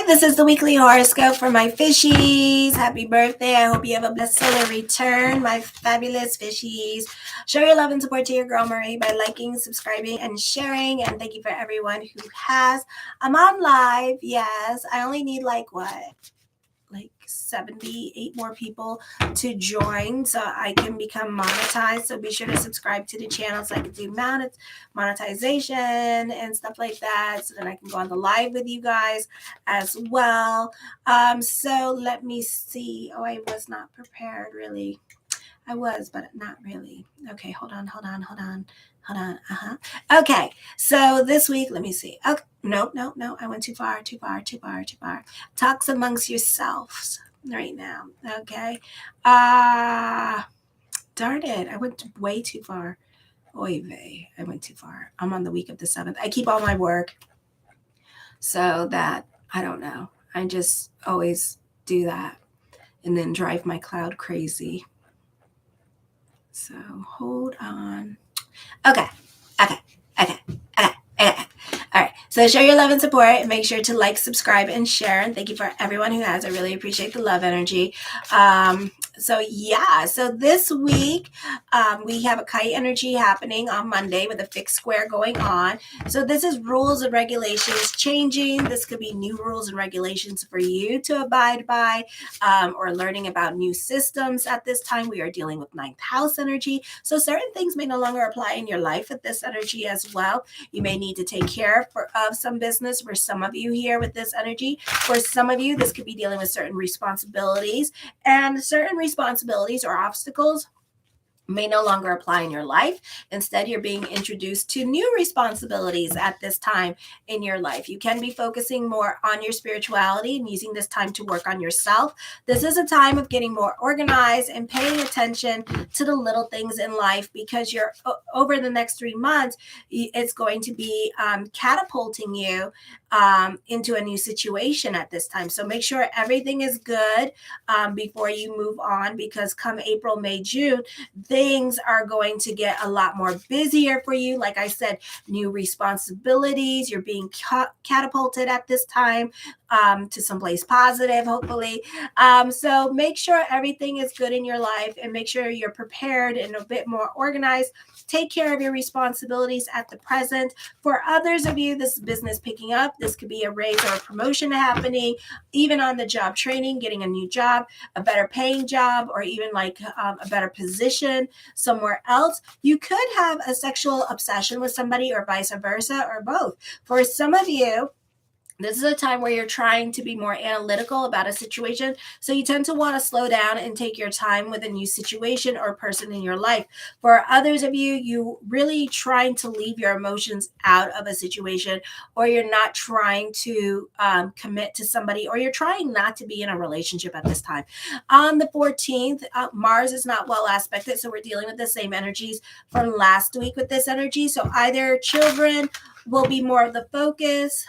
This is the weekly horoscope for my fishies. Happy birthday. I hope you have a blessed solar return, my fabulous fishies. Show your love and support to your girl Marie by liking, subscribing, and sharing. And thank you for everyone who has. I'm on live. Yes, I only need like 78 more people to join so I can become monetized. So be sure to subscribe to the channel so I can do monetization and stuff like that, so that I can go on the live with you guys as well. So let me see. Oh, I was not prepared really. I was, but not really. Okay, hold on. Okay, so this week, let me see. Okay, no. I went too far. Talks amongst yourselves right now. Okay. Darn it. I went way too far. Oy vey. I went too far. I'm on the week of the 7th. I keep all my work so that, I don't know. I just always do that and then drive my cloud crazy. So hold on. Okay. All right. So show your love and support and make sure to like, subscribe, and share. And thank you for everyone who has. I really appreciate the love energy. So this week we have a kite energy happening on Monday with a fixed square going on. So this is rules and regulations changing. This could be new rules and regulations for you to abide by, or learning about new systems. At this time, we are dealing with 9th house energy. So certain things may no longer apply in your life with this energy as well. You may need to take care of some business for some of you here with this energy. For some of you, this could be dealing with certain responsibilities, and certain responsibilities or obstacles may no longer apply in your life. Instead, you're being introduced to new responsibilities at this time in your life. You can be focusing more on your spirituality and using this time to work on yourself. This is a time of getting more organized and paying attention to the little things in life, because you're over the next 3 months, it's going to be catapulting you into a new situation at this time. So make sure everything is good before you move on, because come April, May, June, things are going to get a lot more busier for you. Like I said, new responsibilities. You're being catapulted at this time to someplace positive, hopefully. So make sure everything is good in your life, and make sure you're prepared and a bit more organized. Take care of your responsibilities at the present. For others of you, this is business picking up. This could be a raise or a promotion happening, even on the job training, getting a new job, a better paying job, or even like a better position somewhere else. You could have a sexual obsession with somebody, or vice versa, or both. For some of you, this is a time where you're trying to be more analytical about a situation. So you tend to want to slow down and take your time with a new situation or person in your life. For others of you, you really trying to leave your emotions out of a situation, or you're not trying to commit to somebody, or you're trying not to be in a relationship at this time. On the 14th, Mars is not well aspected. So we're dealing with the same energies from last week with this energy. So either children will be more of the focus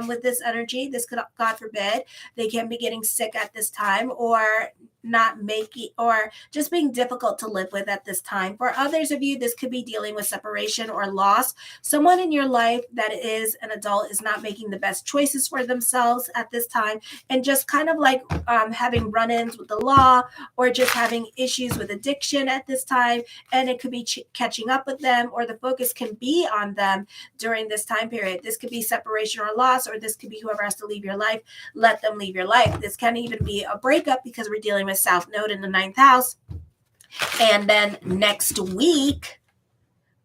with this energy. This could, God forbid, they can be getting sick at this time, or not making, or just being difficult to live with at this time. For others of you, this could be dealing with separation or loss. Someone in your life that is an adult is not making the best choices for themselves at this time, and just kind of like having run-ins with the law, or just having issues with addiction at this time. And it could be catching up with them, or the focus can be on them during this time period. This could be separation or loss, or this could be whoever has to leave your life, let them leave your life. This can even be a breakup, because we're dealing with South Node in the 9th house. And then next week,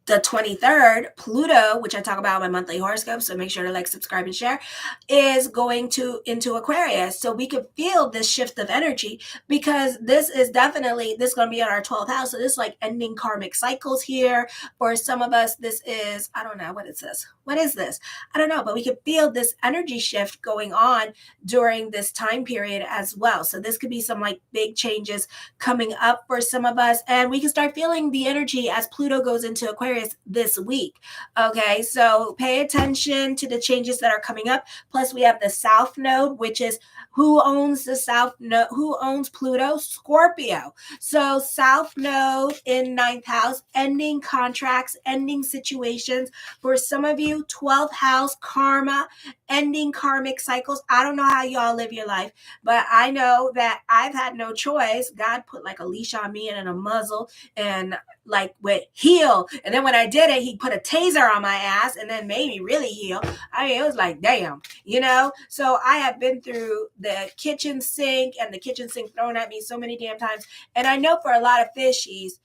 the 23rd, Pluto, which I talk about in my monthly horoscope, so make sure to like, subscribe, and share, is going into Aquarius. So we could feel this shift of energy, because this is going to be in our 12th house. So this is like ending karmic cycles here. For some of us, this is, I don't know, what is this? What is this? I don't know, but we could feel this energy shift going on during this time period as well. So this could be some like big changes coming up for some of us, and we can start feeling the energy as Pluto goes into Aquarius this week. Okay, so pay attention to the changes that are coming up. Plus, we have the South Node, which is who owns the South Node? Who owns Pluto? Scorpio. So South Node in 9th house, ending contracts, ending situations. For some of you, 12th house, karma, ending karmic cycles. I don't know how y'all live your life, but I know that I've had no choice. God put like a leash on me and a muzzle and like went heal. And then when I did it, he put a taser on my ass and then made me really heal. I mean, it was like, damn, you know? So I have been through the kitchen sink and the kitchen sink thrown at me so many damn times. And I know for a lot of fishies,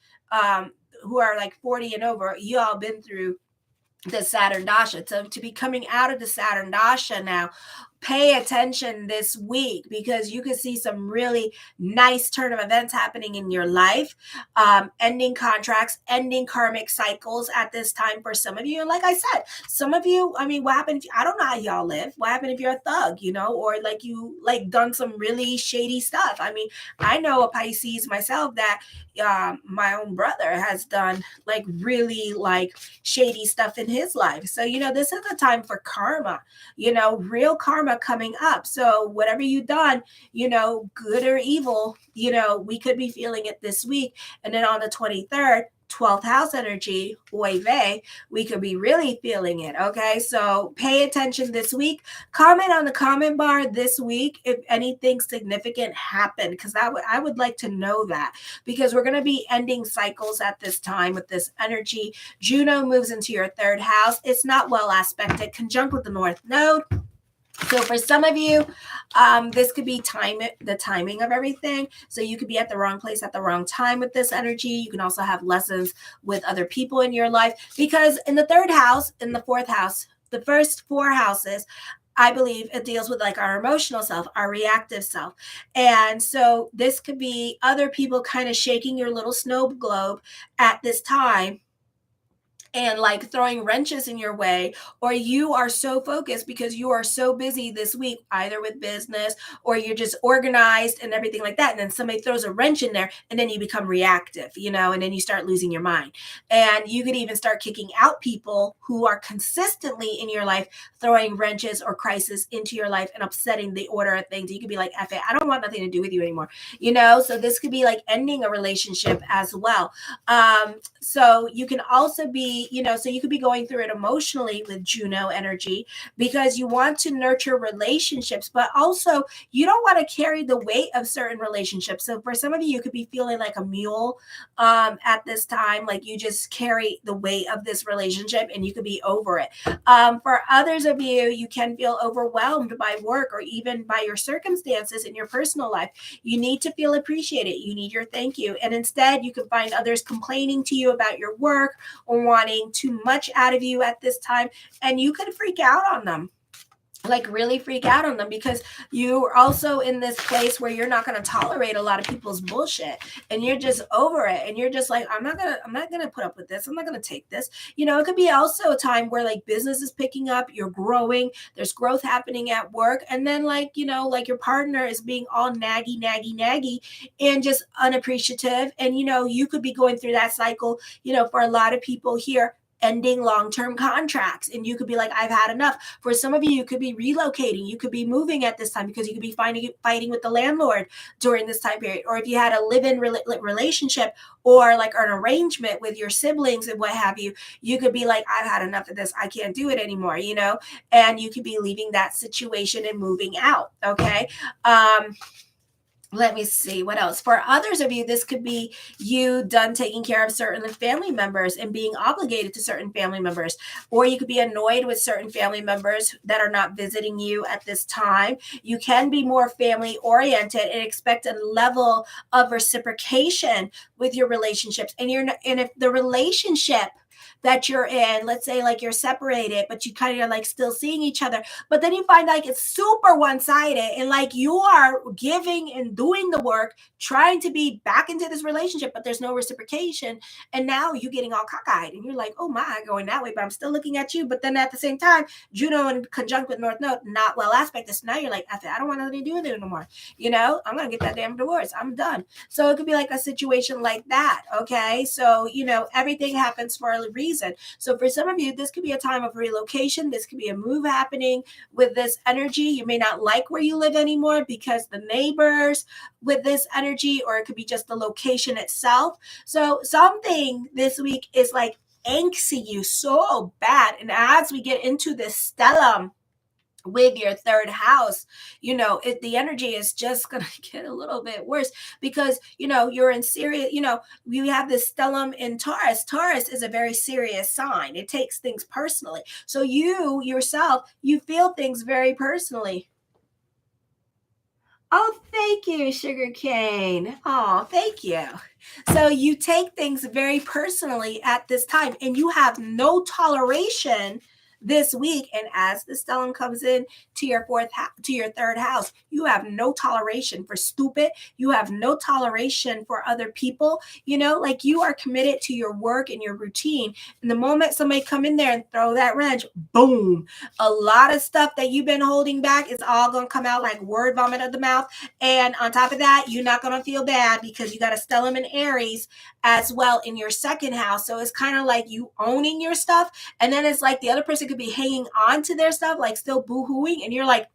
who are like 40 and over, you all been through the Saturn Dasha. So to be coming out of the Saturn Dasha now, pay attention this week because you can see some really nice turn of events happening in your life, ending contracts, ending karmic cycles at this time for some of you. And like I said, some of you, I mean, what happened if, I don't know how y'all live. What happened if you're a thug, you know, or like you like done some really shady stuff? I mean, I know a Pisces myself that my own brother has done like really like shady stuff in his life. So, you know, this is a time for karma, you know, real karma coming up. So whatever you've done, you know, good or evil, you know, we could be feeling it this week. And then on the 23rd, 12th house energy, oy vey, we could be really feeling it. Okay. So pay attention this week. Comment on the comment bar this week if anything significant happened, because I would like to know that, because we're going to be ending cycles at this time with this energy. Juno moves into your third house. It's not well aspected, conjunct with the North Node. So for some of you, this could be the timing of everything. So you could be at the wrong place at the wrong time with this energy. You can also have lessons with other people in your life, because in the third house, in the fourth house, the first four houses, I believe it deals with like our emotional self, our reactive self. And so this could be other people kind of shaking your little snow globe at this time and like throwing wrenches in your way, or you are so focused because you are so busy this week, either with business or you're just organized and everything like that. And then somebody throws a wrench in there and then you become reactive, you know, and then you start losing your mind. And you could even start kicking out people who are consistently in your life, throwing wrenches or crisis into your life and upsetting the order of things. You could be like, F it, I don't want nothing to do with you anymore, you know? So this could be like ending a relationship as well. So you can also be, you know, so you could be going through it emotionally with Juno energy because you want to nurture relationships, but also you don't want to carry the weight of certain relationships. So for some of you, you could be feeling like a mule at this time, like you just carry the weight of this relationship and you could be over it. For others of you, you can feel overwhelmed by work or even by your circumstances in your personal life. You need to feel appreciated. You need your thank you. And instead, you can find others complaining to you about your work or wanting too much out of you at this time. And you could freak out on them, like really freak out on them, because you're also in this place where you're not going to tolerate a lot of people's bullshit and you're just over it. And you're just like, I'm not going to put up with this. I'm not going to take this. You know, it could be also a time where like business is picking up, you're growing, there's growth happening at work. And then like, you know, like your partner is being all naggy and just unappreciative. And, you know, you could be going through that cycle, you know, for a lot of people here, ending long-term contracts. And you could be like, I've had enough. For some of you, you could be relocating. You could be moving at this time because you could be fighting with the landlord during this time period. Or if you had a live-in relationship or like an arrangement with your siblings and what have you, you could be like, I've had enough of this. I can't do it anymore, you know? And you could be leaving that situation and moving out, okay? Let me see what else. For others of you, this could be you done taking care of certain family members and being obligated to certain family members, or you could be annoyed with certain family members that are not visiting you at this time. You can be more family oriented and expect a level of reciprocation with your relationships. And if the relationship that you're in, let's say like you're separated, but you kind of like still seeing each other, but then you find like it's super one-sided and like you are giving and doing the work, trying to be back into this relationship, but there's no reciprocation. And now you're getting all cockeyed and you're like, oh my, going that way, but I'm still looking at you. But then at the same time, Juno in conjunct with North Node, not well aspected. So now you're like, I don't want nothing to do with it anymore. You know, I'm going to get that damn divorce. I'm done. So it could be like a situation like that. Okay. So, you know, everything happens for a reason. So for some of you, this could be a time of relocation. This could be a move happening with this energy. You may not like where you live anymore because the neighbors with this energy, or it could be just the location itself. So something this week is like angsty you so bad. And as we get into this stellium with your third house, the energy is just going to get a little bit worse because, you're in serious, we have this stellium in Taurus. Taurus is a very serious sign. It takes things personally. So you yourself, you feel things very personally. Oh, thank you, Sugar Cane. Oh, thank you. So you take things very personally at this time, and you have no toleration this week. And as the stellium comes in to your to your third house, you have no toleration for stupid. You have no toleration for other people. Like you are committed to your work and your routine. And the moment somebody come in there and throw that wrench, boom, a lot of stuff that you've been holding back is all going to come out like word vomit of the mouth. And on top of that, you're not going to feel bad because you got a stellium in Aries as well in your second house. So it's kind of like you owning your stuff. And then it's like the other person could be hanging on to their stuff, like still boo-hooing. And you're like,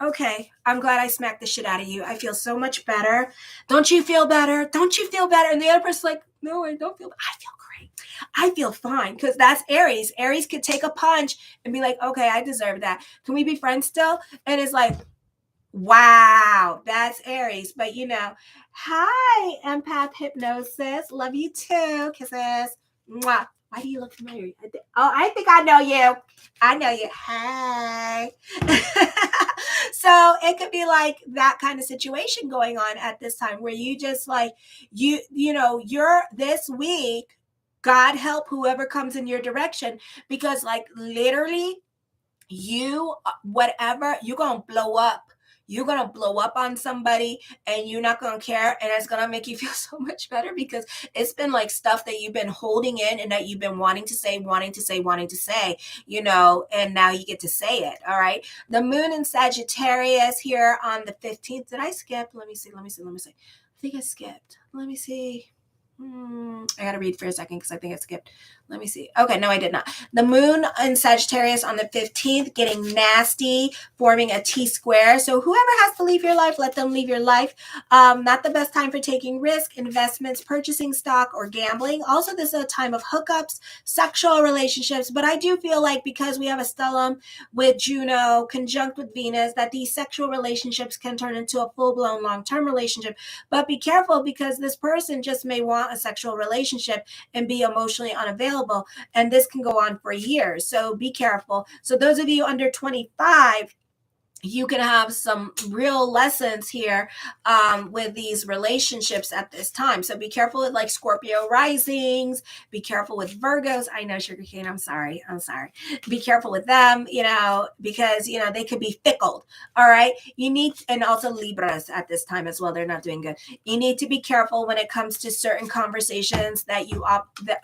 okay, I'm glad I smacked the shit out of you. I feel so much better. Don't you feel better? Don't you feel better? And the other person's like, no, I don't feel, I feel great. I feel fine because that's Aries. Aries could take a punch and be like, okay, I deserve that. Can we be friends still? And it's like, wow, that's Aries. But hi, empath hypnosis. Love you too. Kisses. Mwah. Why do you look familiar? I think I know you. I know you. Hey. So it could be like that kind of situation going on at this time where you just like, you're this week, God help whoever comes in your direction, because like literally whatever, you're going to blow up. You're going to blow up on somebody and you're not going to care. And it's going to make you feel so much better because it's been like stuff that you've been holding in and that you've been wanting to say, and now you get to say it. All right. The moon in Sagittarius here on the 15th. Did I skip? Let me see. I think I skipped. Let me see. I got to read for a second because I think I skipped. Let me see. Okay, no, I did not. The moon in Sagittarius on the 15th, getting nasty, forming a T square. So whoever has to leave your life, let them leave your life. Not the best time for taking risk, investments, purchasing stock, or gambling. Also, this is a time of hookups, sexual relationships. But I do feel like because we have a stellium with Juno conjunct with Venus, that these sexual relationships can turn into a full-blown long-term relationship. But be careful because this person just may want a sexual relationship and be emotionally unavailable. And this can go on for years. So be careful. So those of you under 25, you can have some real lessons here with these relationships at this time. So be careful with like Scorpio risings. Be careful with Virgos. I know, Sugar Cane. I'm sorry. Be careful with them, because, they could be fickle. All right. And also Libras at this time as well. They're not doing good. You need to be careful when it comes to certain conversations that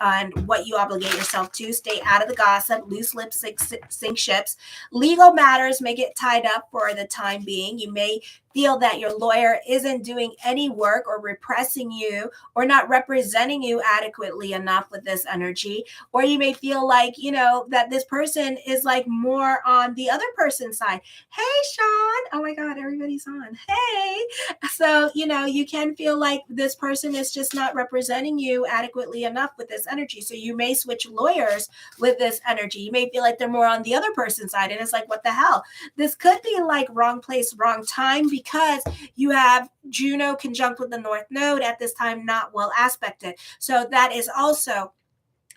and what you obligate yourself to. Stay out of the gossip. Loose lips sink ships. Legal matters may get tied up for the time being. You may feel that your lawyer isn't doing any work or repressing you or not representing you adequately enough with this energy. Or you may feel like, that this person is like more on the other person's side. Hey, Sean. Oh my God, everybody's on. Hey. So, you can feel like this person is just not representing you adequately enough with this energy. So you may switch lawyers with this energy. You may feel like they're more on the other person's side. And it's like, what the hell? This could be like wrong place, wrong time, because you have Juno conjunct with the North Node at this time, not well aspected. So that is also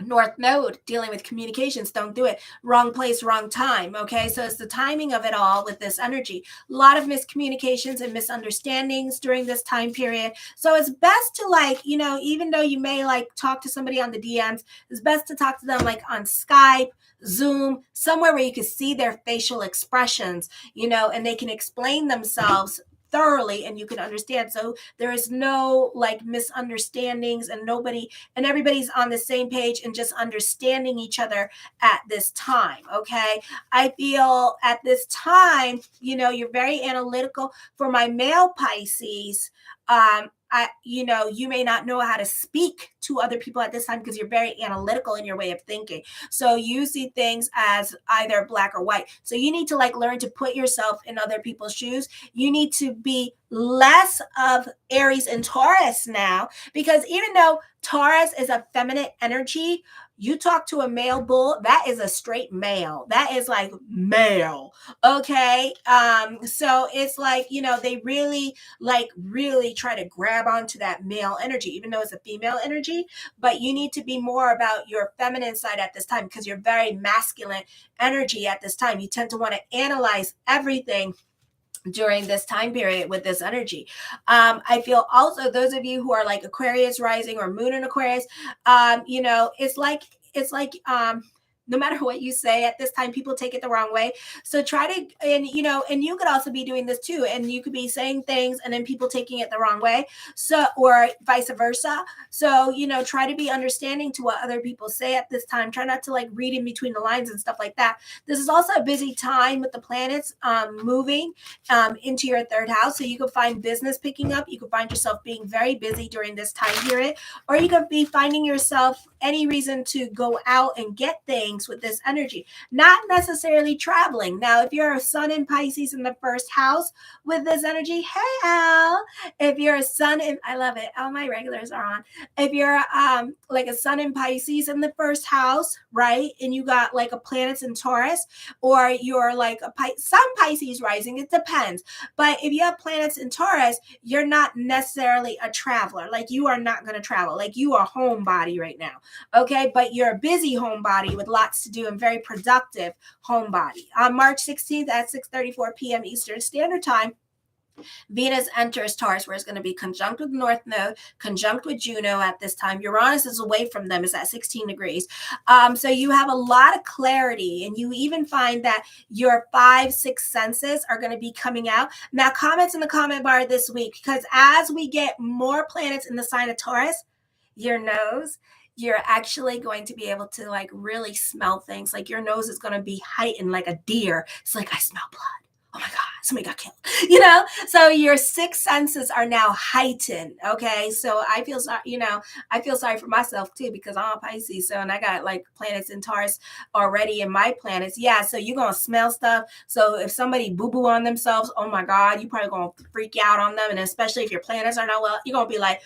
North Node dealing with communications. Don't do it. Wrong place, wrong time. Okay. So it's the timing of it all with this energy. A lot of miscommunications and misunderstandings during this time period. So it's best to like, even though you may like talk to somebody on the DMs, it's best to talk to them like on Skype, Zoom, somewhere where you can see their facial expressions, and they can explain themselves thoroughly and you can understand. So there is no like misunderstandings and everybody's on the same page and just understanding each other at this time. Okay. I feel at this time, you're very analytical. For my male Pisces, you may not know how to speak to other people at this time because you're very analytical in your way of thinking. So you see things as either black or white. So you need to like learn to put yourself in other people's shoes. You need to be less of Aries and Taurus now, because even though Taurus is a feminine energy, You talk to a male bull, that is a straight male. That is like male. Okay. So it's like, they really try to grab onto that male energy, even though it's a female energy. But you need to be more about your feminine side at this time, because you're very masculine energy at this time. You tend to want to analyze everything during this time period with this energy. I feel also those of you who are like Aquarius rising or moon in Aquarius, it's like no matter what you say at this time, people take it the wrong way. So try to, and you could also be doing this too. And you could be saying things and then people taking it the wrong way. So, or vice versa. So, try to be understanding to what other people say at this time. Try not to like read in between the lines and stuff like that. This is also a busy time with the planets moving into your third house. So you could find business picking up. You could find yourself being very busy during this time period, or you could be finding yourself any reason to go out and get things with this energy, not necessarily traveling. Now, if you're a sun in Pisces in the first house with this energy, hey Al, if you're a sun in, I love it, all my regulars are on. If you're like a sun in Pisces in the first house, right, and you got like a planets in Taurus, or you're like a sun Pisces rising, it depends. But if you have planets in Taurus, you're not necessarily a traveler. Like you are not going to travel. Like you are a homebody right now. Okay, but you're a busy homebody with lots to do and very productive homebody. On March 16th at 6:34 p.m. Eastern Standard Time, Venus enters Taurus, where it's going to be conjunct with North Node, conjunct with Juno at this time. Uranus is away from them, it's at 16 degrees. So you have a lot of clarity, and you even find that your 5-6 senses are going to be coming out. Now, comments in the comment bar this week, because as we get more planets in the sign of Taurus, your nose, you're actually going to be able to like really smell things. Like your nose is going to be heightened like a deer. It's like, I smell blood. Oh my God, somebody got killed, so your 6 senses are now heightened. Okay. So I feel sorry for myself too, because I'm a Pisces. So, and I got like planets in Taurus already in my planets. Yeah. So you're going to smell stuff. So if somebody boo-boo on themselves, oh my God, you probably going to freak out on them. And especially if your planets are not well, you're going to be like,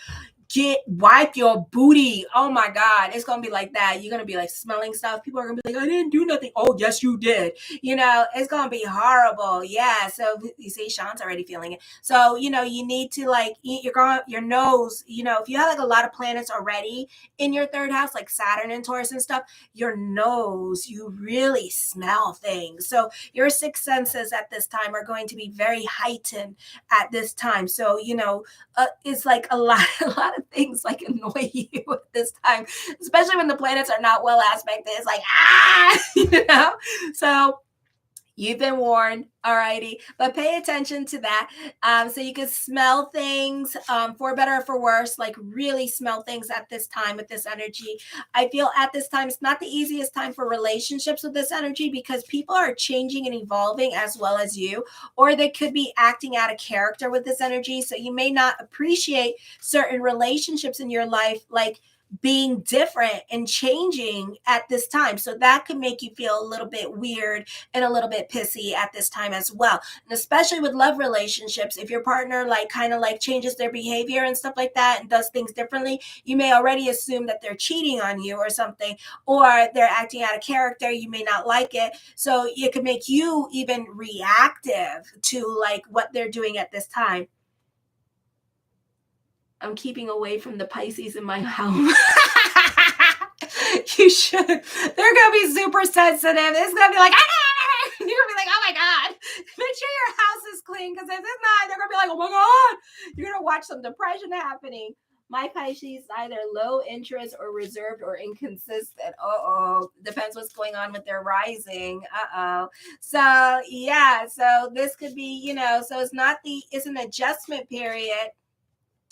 wipe your booty. Oh my God. It's going to be like that. You're going to be like smelling stuff. People are going to be like, I didn't do nothing. Oh, yes, you did. It's going to be horrible. Yeah. So you see, Sean's already feeling it. So, you need to like eat your nose, if you have like a lot of planets already in your third house, like Saturn and Taurus and stuff, your nose, you really smell things. So your 6 senses at this time are going to be very heightened at this time. So, it's like a lot of things like annoy you at this time, especially when the planets are not well aspected. It's like, so you've been warned. Alrighty, but pay attention to that. So you can smell things for better or for worse, like really smell things at this time with this energy. I feel at this time, it's not the easiest time for relationships with this energy, because people are changing and evolving as well as you, or they could be acting out of character with this energy. So you may not appreciate certain relationships in your life, like being different and changing at this time. So that could make you feel a little bit weird and a little bit pissy at this time as well. And especially with love relationships, if your partner like kind of like changes their behavior and stuff like that and does things differently, you may already assume that they're cheating on you or something, or they're acting out of character. You may not like it. So it could make you even reactive to like what they're doing at this time. I'm keeping away from the Pisces in my home. You should. They're going to be super sensitive. It's going to be like, ah! You're going to be like, oh my God. Make sure your house is clean, because if it's not, they're going to be like, oh my God. You're going to watch some depression happening. My Pisces is either low interest or reserved or inconsistent. Depends what's going on with their rising. So yeah, so this could be, so it's an adjustment period.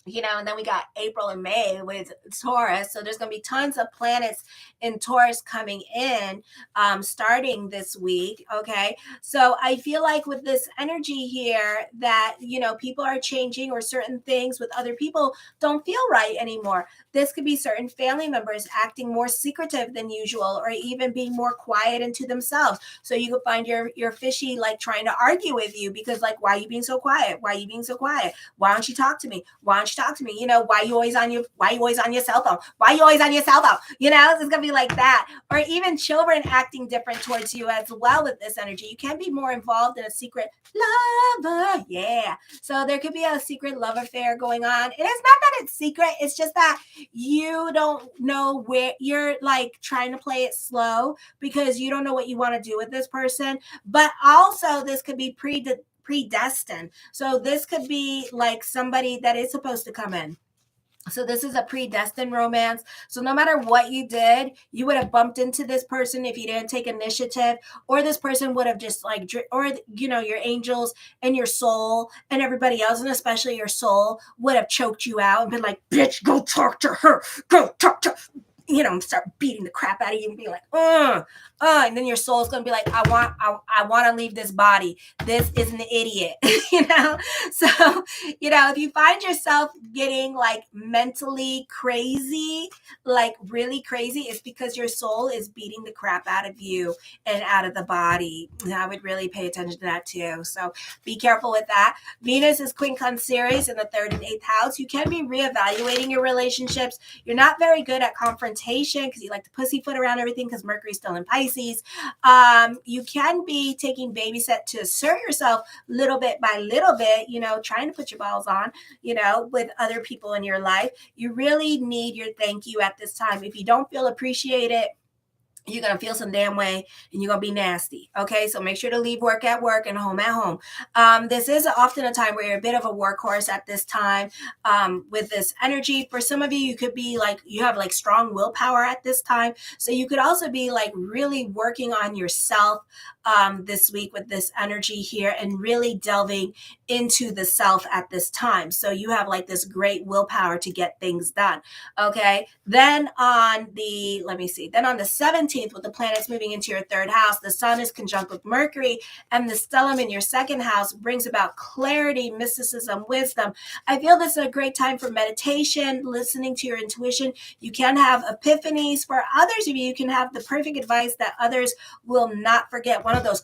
And then we got April and May with Taurus. So there's going to be tons of planets in Taurus coming in starting this week. Okay. So I feel like with this energy here that, people are changing, or certain things with other people don't feel right anymore. This could be certain family members acting more secretive than usual, or even being more quiet into themselves. So you could find your fishy like trying to argue with you, because like, why are you being so quiet? Why are you being so quiet? Why don't you talk to me? Why don't you talk to me? You know, why you always on your cell phone? Why you always on your cell phone? You know, it's gonna be like that. Or even children acting different towards you as well with this energy. You can be more involved in a secret lover. Yeah. So there could be a secret love affair going on. It is not that it's secret, it's just that you don't know where you're like trying to play it slow because you don't know what you want to do with this person. But also, this could be predestined. So this could be like somebody that is supposed to come in. So this is a predestined romance. So no matter what you did, you would have bumped into this person if you didn't take initiative, or this person would have just like, or, you know, your angels and your soul and everybody else, and especially your soul, would have choked you out and been like, bitch, go talk to her. Go talk to, you know, start beating the crap out of you and be like, and then your soul's gonna be like, I want to leave this body. This is an idiot, you know. So, you know, if you find yourself getting like mentally crazy, like really crazy, it's because your soul is beating the crap out of you and out of the body. And I would really pay attention to that too. So be careful with that. Venus is quincunx series in the 3rd and 8th house. You can be reevaluating your relationships. You're not very good at confrontation because you like to pussyfoot around everything because Mercury's still in Pisces. You can be taking baby steps to assert yourself little bit by little bit, you know, trying to put your balls on, you know, with other people in your life. You really need your thank you at this time. If you don't feel appreciated, you're going to feel some damn way and you're going to be nasty. Okay. So make sure to leave work at work and home at home. This is often a time where you're a bit of a workhorse at this time with this energy. For some of you, you could be like, you have like strong willpower at this time. So you could also be like really working on yourself this week with this energy here and really delving into the self at this time. So you have like this great willpower to get things done. Okay. Then on the, then on the 17th, with the planets moving into your 3rd house, the sun is conjunct with Mercury, and the stellium in your 2nd house brings about clarity, mysticism, wisdom. I feel this is a great time for meditation, listening to your intuition. You can have epiphanies. For others of you, you can have the perfect advice that others will not forget. One of those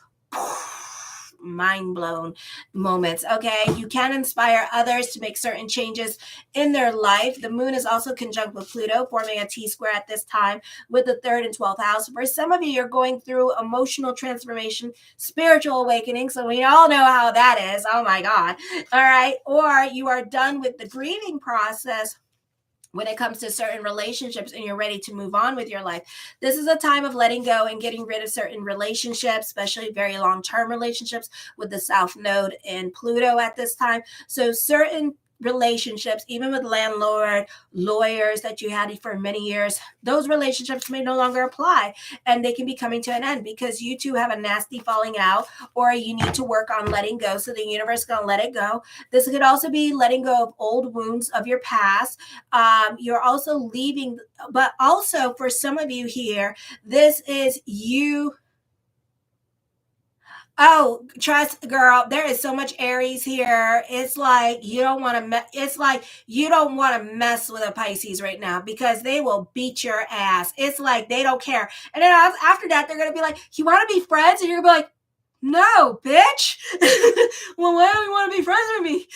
mind blown moments. Okay. You can inspire others to make certain changes in their life. The moon is also conjunct with Pluto, forming a T-square at this time with the 3rd and 12th house. For some of you, you're going through emotional transformation, spiritual awakening. So we all know how that is. Oh my God. All right. Or you are done with the grieving process when it comes to certain relationships and you're ready to move on with your life. This is a time of letting go and getting rid of certain relationships, especially very long-term relationships with the South Node in Pluto at this time. So certain relationships, even with landlord, lawyers that you had for many years, those relationships may no longer apply and they can be coming to an end because you two have a nasty falling out, or you need to work on letting go. So the universe is going to let it go. This could also be letting go of old wounds of your past. You're also leaving, but also for some of you here, this is you. Oh, trust, girl. There is so much Aries here. It's like you don't want to. It's like you don't want to mess with a Pisces right now because they will beat your ass. It's like they don't care. And then after that, they're gonna be like, "You want to be friends?" And you're gonna be like, "No, bitch." Well, why do you want to be friends with me?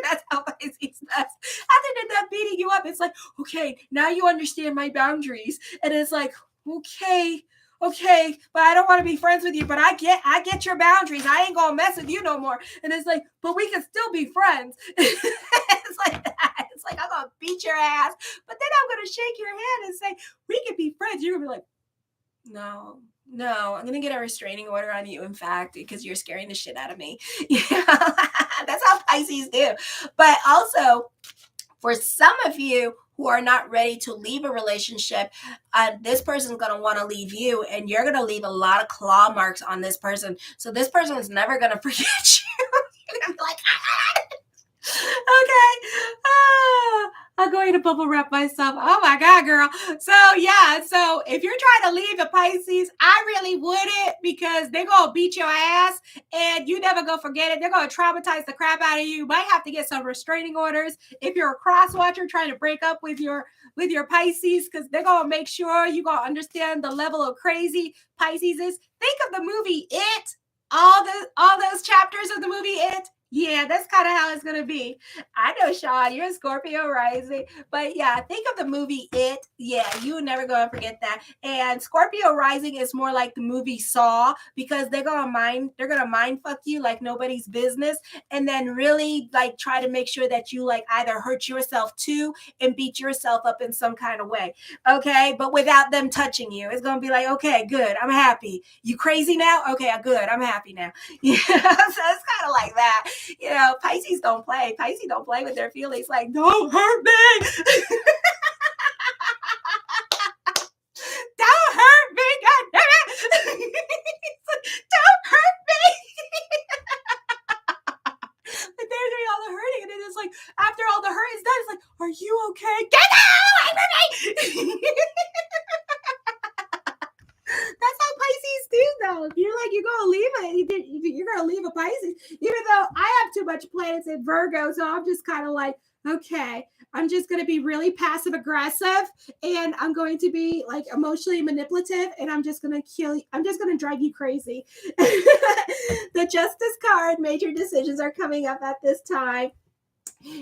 That's how Pisces does. After they're done beating you up, it's like, okay, now you understand my boundaries, and it's like, okay, but I don't want to be friends with you, but I get your boundaries. I ain't gonna mess with you no more. And it's like, but we can still be friends. It's like that. It's like, I'm gonna beat your ass, but then I'm gonna shake your hand and say, we can be friends. You're gonna be like, no, I'm going to get a restraining order on you, in fact, because you're scaring the shit out of me. Yeah, that's how Pisces do. But also, for some of you who are not ready to leave a relationship, this person's going to want to leave you, and you're going to leave a lot of claw marks on this person. So this person is never going to forget you. You're going to be like, okay. I'm going to bubble wrap myself. Oh my God, girl. So yeah, so if you're trying to leave a Pisces, I really wouldn't, because they're going to beat your ass and you never going to forget it. They're going to traumatize the crap out of you. You might have to get some restraining orders if you're a cross watcher trying to break up with your Pisces, because they're going to make sure you're going to understand the level of crazy Pisces is. Think of the movie It. All those chapters of the movie It. Yeah, that's kind of how it's going to be. I know, Sean, you're a Scorpio rising, but yeah, think of the movie It. Yeah, you never going to forget that. And Scorpio rising is more like the movie Saw because they're going to mind fuck you like nobody's business and then really like try to make sure that you like either hurt yourself too and beat yourself up in some kind of way. Okay, but without them touching you. It's going to be like, okay, good. I'm happy. You crazy now? Okay, good. I'm happy now. Yeah, so it's kind of like that. Pisces don't play. Pisces don't play with their feelings. Like, don't hurt me. Don't hurt me. God damn it. Don't hurt me. But they're doing all the hurting. And then it's like, after all the hurt is done, it's like, are you okay? Get out away from me. That's how Pisces do, though. If you're like, you're gonna leave you're gonna leave a Pisces, even though I have too much planets in Virgo, so I'm just kind of like, okay, I'm just gonna be really passive aggressive, and I'm going to be like emotionally manipulative, and I'm just gonna kill you. I'm just gonna drive you crazy. The Justice card, major decisions are coming up at this time.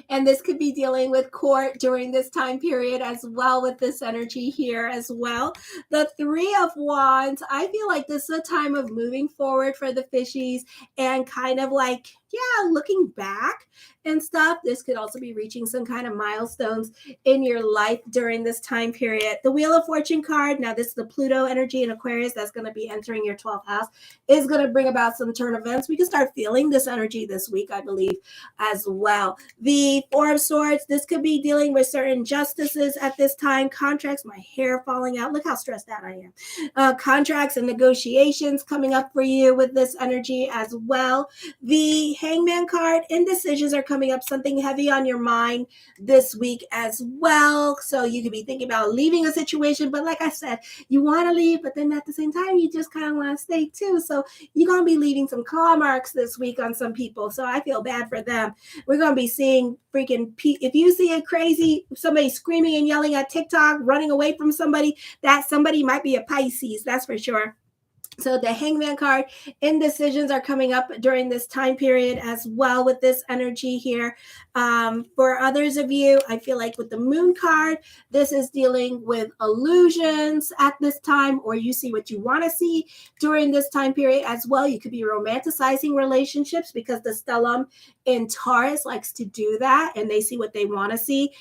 And this could be dealing with court during this time period as well, with this energy here as well. The Three of Wands, I feel like this is a time of moving forward for the fishies and kind of like, yeah, looking back and stuff. This could also be reaching some kind of milestones in your life during this time period. The Wheel of Fortune card, now this is the Pluto energy in Aquarius that's going to be entering your 12th house, is going to bring about some turn events. We can start feeling this energy this week, I believe, as well. The Four of Swords, this could be dealing with certain injustices at this time. Contracts, my hair falling out. Look how stressed out I am. Contracts and negotiations coming up for you with this energy as well. The Hangman card, indecisions are coming up, something heavy on your mind this week as well. So you could be thinking about leaving a situation, but like I said, you want to leave, but then at the same time, you just kind of want to stay too. So you're going to be leaving some claw marks this week on some people. So I feel bad for them. We're going to be seeing if you see a crazy, somebody screaming and yelling at TikTok, running away from somebody, that somebody might be a Pisces, that's for sure. So the Hangman card, indecisions are coming up during this time period as well with this energy here. For others of you, I feel like with the Moon card, this is dealing with illusions at this time, or you see what you want to see during this time period as well. You could be romanticizing relationships because the stellium in Taurus likes to do that, and they see what they want to see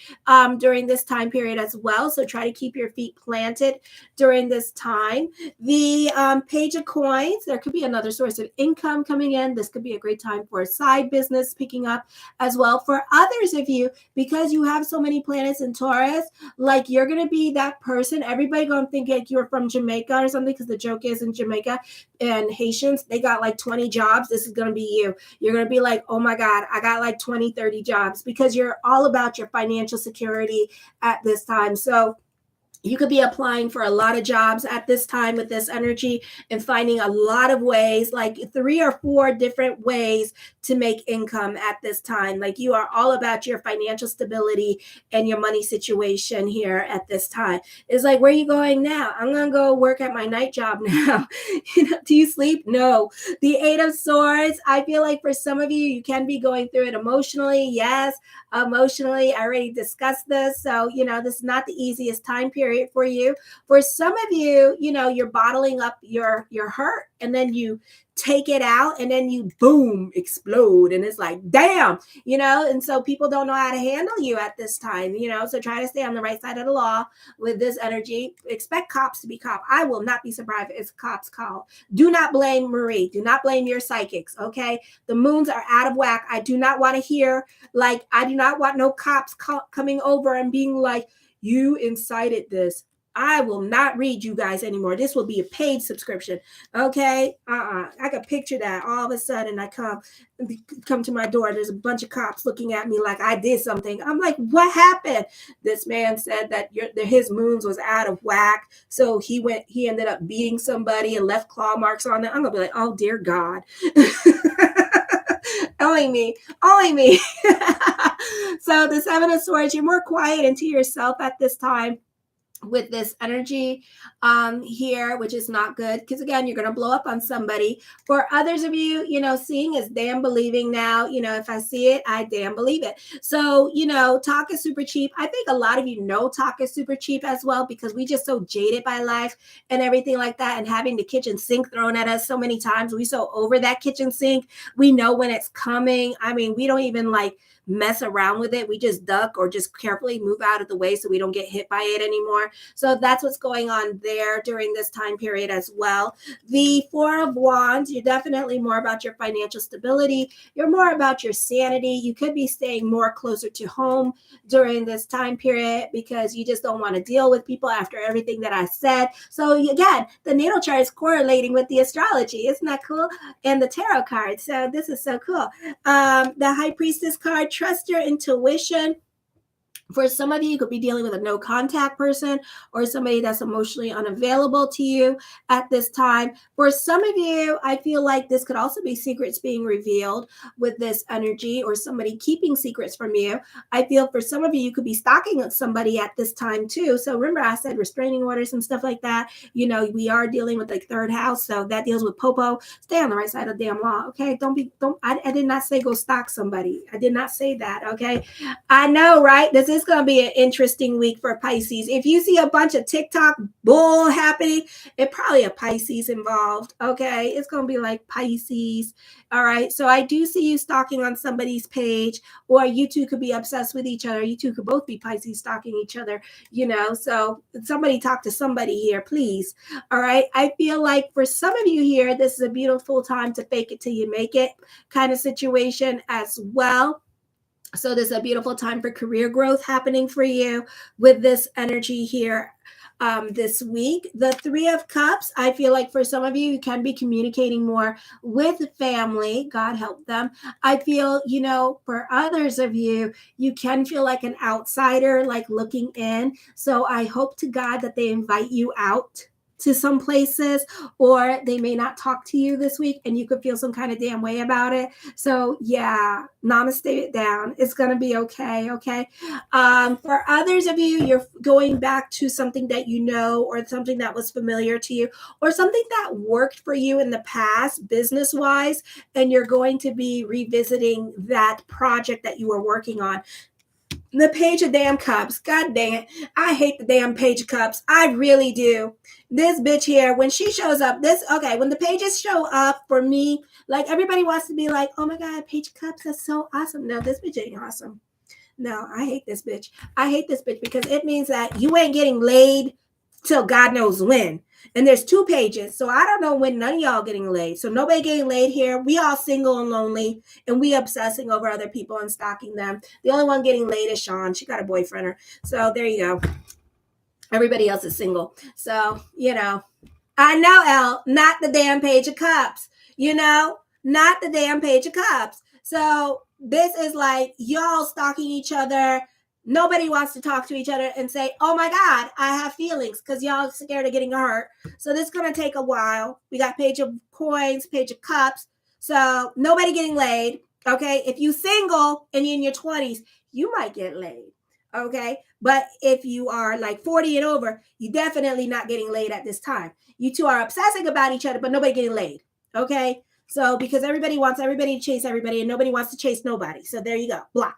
during this time period as well. So try to keep your feet planted during this time. The Page of Coins, there could be another source of income coming in. This could be a great time for a side business picking up as well. For others of you, because you have so many planets in Taurus, like you're going to be that person. Everybody going to think like you're from Jamaica or something, because the joke is in Jamaica and Haitians, they got like 20 jobs. This is going to be you. You're going to be like, oh my God, I got like 20, 30 jobs, because you're all about your financial security at this time. So you could be applying for a lot of jobs at this time with this energy and finding a lot of ways, like 3 or 4 different ways to make income at this time. Like you are all about your financial stability and your money situation here at this time. It's like, where are you going now? I'm going to go work at my night job now. Do you sleep? No. The Eight of Swords, I feel like for some of you, you can be going through it emotionally. Yes, emotionally. I already discussed this. So, this is not the easiest time period for you. For some of you, you're bottling up your hurt, and then you take it out, and then you boom, explode, and it's like, damn, and so people don't know how to handle you at this time, so try to stay on the right side of the law with this energy. Expect cops to be cop. I will not be surprised if it's cops call. Do not blame Marie. Do not blame your psychics, okay? The moons are out of whack. I do not want to hear, I do not want no cops coming over and being like, you incited this. I will not read you guys anymore. This will be a paid subscription. Okay? I can picture that. All of a sudden I come to my door. There's a bunch of cops looking at me like I did something. I'm like, what happened? This man said that his moons was out of whack. So he ended up beating somebody and left claw marks on it. I'm going to be like, oh dear God. Only me. So the Seven of Swords, you're more quiet and to yourself at this time. with this energy here, which is not good, because again, you're going to blow up on somebody. For others of you, seeing is damn believing now. If I see it, I damn believe it. So, talk is super cheap. I think a lot of you know talk is super cheap as well, because we just so jaded by life and everything like that, and having the kitchen sink thrown at us so many times. We so over that kitchen sink. We know when it's coming. I mean, we don't even like mess around with it. We just duck or just carefully move out of the way so we don't get hit by it anymore. So that's what's going on there during this time period as well. The Four of Wands, you're definitely more about your financial stability. You're more about your sanity. You could be staying more closer to home during this time period because you just don't want to deal with people after everything that I said. So again, the natal chart is correlating with the astrology. Isn't that cool? And the tarot card. So this is so cool. The High Priestess card, trust your intuition. For some of you, you could be dealing with a no contact person or somebody that's emotionally unavailable to you at this time. For some of you, I feel like this could also be secrets being revealed with this energy, or somebody keeping secrets from you. I feel for some of you, you could be stalking somebody at this time too. So remember, I said restraining orders and stuff like that. We are dealing with the third house. So that deals with popo. Stay on the right side of the damn law. Okay. I did not say go stalk somebody. I did not say that. Okay. I know, right? This is going to be an interesting week for Pisces. If you see a bunch of TikTok bull happening, it's probably a Pisces involved. Okay. It's going to be like Pisces. All right. So I do see you stalking on somebody's page, or you two could be obsessed with each other. You two could both be Pisces stalking each other, so somebody talk to somebody here, please. All right. I feel like for some of you here, this is a beautiful time to fake it till you make it kind of situation as well. So there's a beautiful time for career growth happening for you with this energy here this week. The Three of Cups, I feel like for some of you, you can be communicating more with family. God help them. I feel, for others of you, you can feel like an outsider, like looking in. So I hope to God that they invite you out to some places, or they may not talk to you this week and you could feel some kind of damn way about it. So yeah, namaste it down. It's going to be okay. Okay. For others of you, you're going back to something that or something that was familiar to you, or something that worked for you in the past business wise, and you're going to be revisiting that project that you were working on. The Page of damn Cups. God dang it. I hate the damn Page of Cups. I really do. This bitch here, when she shows up, when the pages show up for me, like everybody wants to be like, oh my God, Page of Cups, that's so awesome. No, this bitch ain't awesome. No, I hate this bitch. I hate this bitch because it means that you ain't getting laid till God knows when. And there's 2 pages. So I don't know when none of y'all getting laid. So nobody getting laid here. We all single and lonely, and we obsessing over other people and stalking them. The only one getting laid is Sean. She got a boyfriend. So there you go. Everybody else is single. So, I know, Elle, not the damn Page of Cups, not the damn Page of Cups. So this is like y'all stalking each other. Nobody wants to talk to each other and say, oh my God, I have feelings, because y'all scared of getting hurt. So this is going to take a while. We got Page of Coins, Page of Cups. So nobody getting laid. Okay. If you single and you're in your 20s, you might get laid. Okay. But if you are like 40 and over, you definitely not getting laid at this time. You two are obsessing about each other, but nobody getting laid. Okay. So because everybody wants everybody to chase everybody and nobody wants to chase nobody. So there you go. Blah.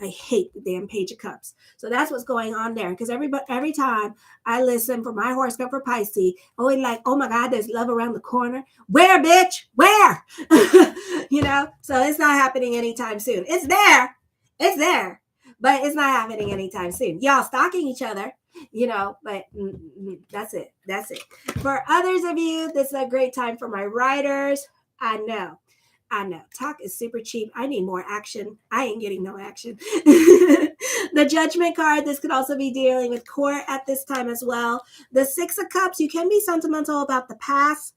I hate the damn Page of Cups. So that's what's going on there. Because every time I listen for my horoscope for Pisces, always like, oh my God, there's love around the corner. Where, bitch? Where? So it's not happening anytime soon. It's there. But it's not happening anytime soon. Y'all stalking each other, but that's it. For others of you, this is a great time for my writers. I know. Talk is super cheap. I need more action. I ain't getting no action. The Judgment card, this could also be dealing with court at this time as well. The Six of Cups, you can be sentimental about the past.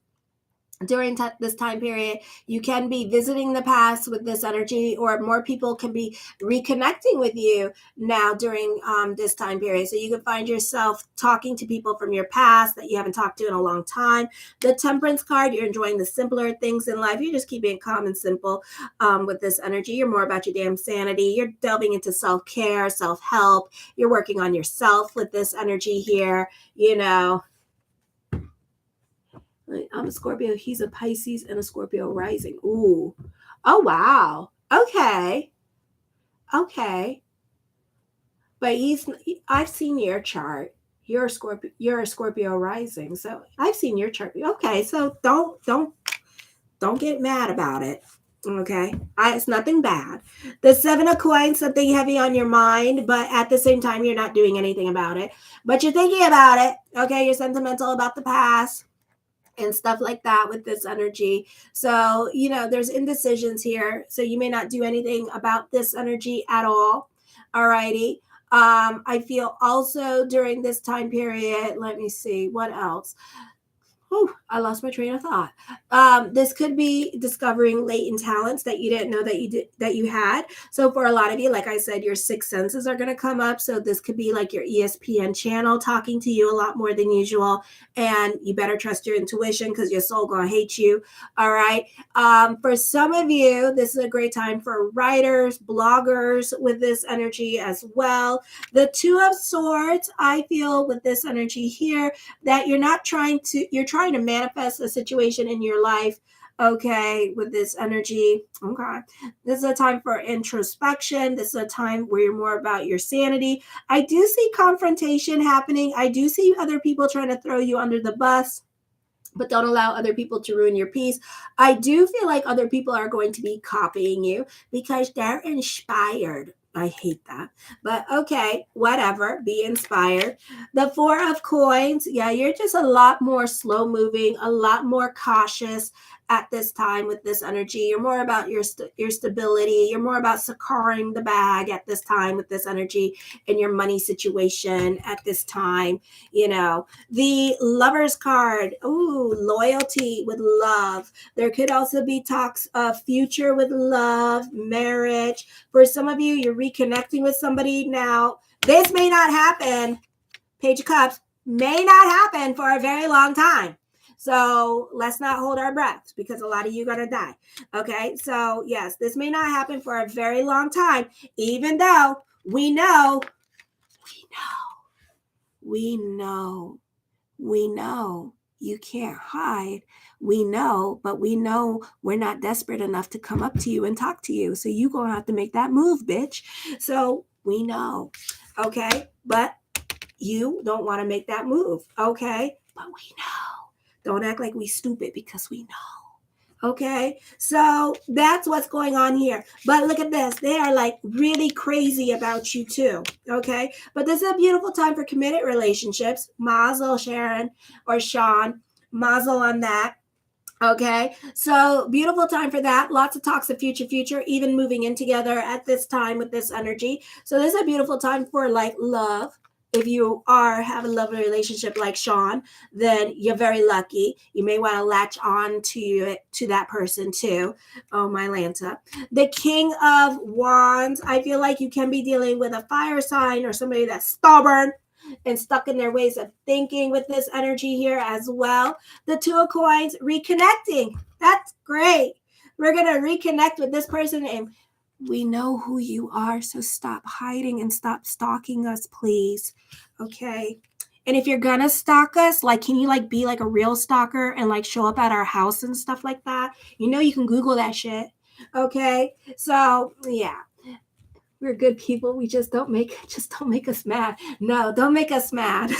during this time period. You can be visiting the past with this energy, or more people can be reconnecting with you now during this time period. So you can find yourself talking to people from your past that you haven't talked to in a long time. The Temperance card, you're enjoying the simpler things in life. You're just keeping it calm and simple with this energy. You're more about your damn sanity. You're delving into self-care, self-help. You're working on yourself with this energy here, I'm a Scorpio. He's a Pisces and a Scorpio rising. Ooh. Oh, wow. Okay. But I've seen your chart. You're a Scorpio rising. So I've seen your chart. Okay. So don't get mad about it. Okay. It's nothing bad. The 7 of coins, something heavy on your mind, but at the same time, you're not doing anything about it. But you're thinking about it. Okay. You're sentimental about the past and stuff like that with this energy. So, there's indecisions here. So you may not do anything about this energy at all. Alrighty. I feel also during this time period, let me see, what else? I lost my train of thought. This could be discovering latent talents that you didn't know that you had. So for a lot of you, like I said, your sixth senses are going to come up. So this could be like your ESPN channel talking to you a lot more than usual. And you better trust your intuition because your soul going to hate you. All right. For some of you, this is a great time for writers, bloggers with this energy as well. The 2 of Swords, I feel with this energy here, that you're trying to manifest a situation in your life, okay, with this energy. Okay, this is a time for introspection. This is a time where you're more about your sanity. I do see confrontation happening. I do see other people trying to throw you under the bus, but don't allow other people to ruin your peace. I do feel like other people are going to be copying you because they're inspired. I hate that. But okay, whatever. Be inspired. The 4 of coins. Yeah, you're just a lot more slow moving, a lot more cautious at this time with this energy. You're more about your stability. You're more about securing the bag at this time with this energy and your money situation at this time. The Lover's card. Ooh, loyalty with love. There could also be talks of future with love, marriage. For some of you, you're reconnecting with somebody now. This may not happen. Page of Cups may not happen for a very long time. So let's not hold our breath because a lot of you are going to die. Okay. So yes, this may not happen for a very long time, even though we know you can't hide. We know, but we know we're not desperate enough to come up to you and talk to you. So you're going to have to make that move, bitch. So we know. Okay. But you don't want to make that move. Okay. But we know. Don't act like we stupid because we know. Okay. So that's what's going on here. But look at this. They are like really crazy about you too. Okay. But this is a beautiful time for committed relationships. Mazel, Sharon or Sean. Mazel on that. Okay, so beautiful time for that. Lots of talks of future, even moving in together at this time with this energy. So this is a beautiful time for like love. If you have a lovely relationship like Sean, then you're very lucky. You may want to latch on to that person too. Oh, my Lanta. The King of Wands. I feel like you can be dealing with a fire sign or somebody that's stubborn and stuck in their ways of thinking with this energy here as well. The 2 of coins, reconnecting. That's great. We're going to reconnect with this person and we know who you are. So stop hiding and stop stalking us, please. Okay. And if you're going to stalk us, like, can you like be like a real stalker and like show up at our house and stuff like that? You can Google that shit. Okay. So yeah. We're good people. We just don't make us mad. No, don't make us mad.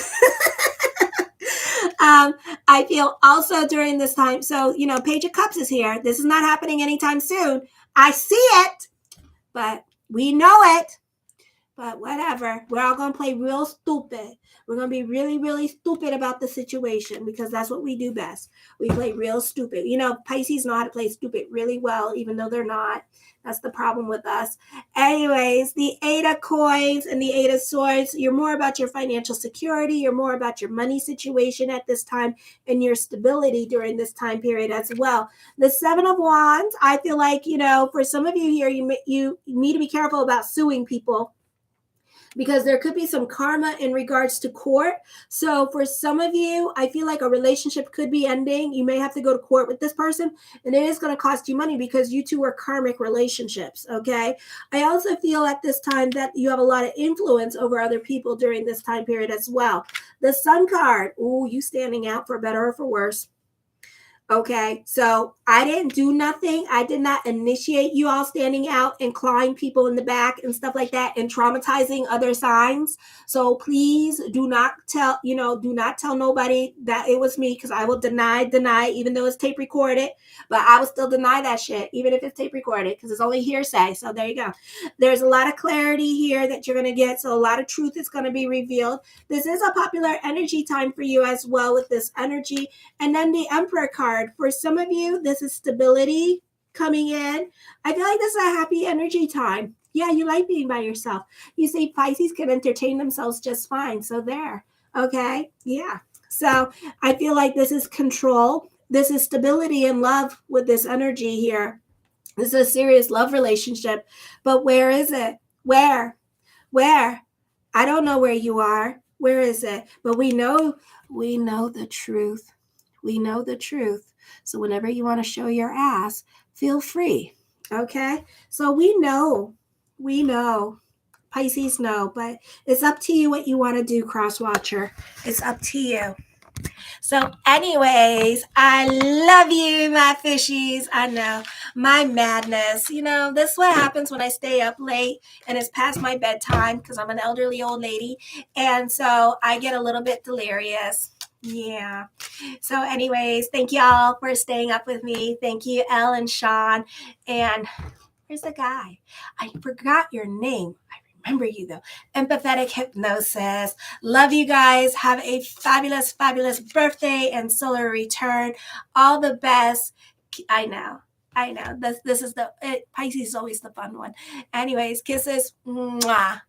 I feel also during this time. So, Page of Cups is here. This is not happening anytime soon. I see it, but we know it. But whatever. We're all going to play real stupid. We're going to be really, really stupid about the situation because that's what we do best. We play real stupid. You know, Pisces know how to play stupid really well, even though they're not. That's the problem with us. Anyways, the Eight of Coins and the Eight of Swords, you're more about your financial security. You're more about your money situation at this time and your stability during this time period as well. The Seven of Wands, I feel like, you know, for some of you here, you need to be careful about suing people because there could be some karma in regards to court. So for some of you, I feel like a relationship could be ending. You may have to go to court with this person, and it is going to cost you money because you two are karmic relationships, okay? I also feel at this time that you have a lot of influence over other people during this time period as well. The Sun card, ooh, you standing out for better or for worse. Okay, so I didn't do nothing. I did not initiate you all standing out and clawing people in the back and stuff like that and traumatizing other signs. So please do not tell, do not tell nobody that it was me because I will deny, even though it's tape recorded. But I will still deny that shit, even if it's tape recorded, because it's only hearsay. So there you go. There's a lot of clarity here that you're going to get. So a lot of truth is going to be revealed. This is a popular energy time for you as well with this energy. And then the Emperor card. For some of you, this is stability coming in. I feel like this is a happy energy time. Yeah, you like being by yourself. You see, Pisces can entertain themselves just fine. So there. Okay. Yeah. So I feel like this is control. This is stability and love with this energy here. This is a serious love relationship. But where is it? Where? I don't know where you are. Where is it? But we know the truth. We know the truth. So whenever you want to show your ass, feel free. Okay? So we know. Pisces know, but it's up to you what you want to do, cross watcher. It's up to you. So anyways, I love you, my fishies. I know, my madness. You know, this is what happens when I stay up late and it's past my bedtime because I'm an elderly old lady. And so I get a little bit delirious. Yeah. So anyways, thank y'all for staying up with me. Thank you, Elle and Sean. And where's the guy? I forgot your name. Remember you though. Empathetic hypnosis. Love you guys. Have a fabulous, fabulous birthday and solar return. All the best. I know. This is Pisces is always the fun one. Anyways, kisses. Mwah.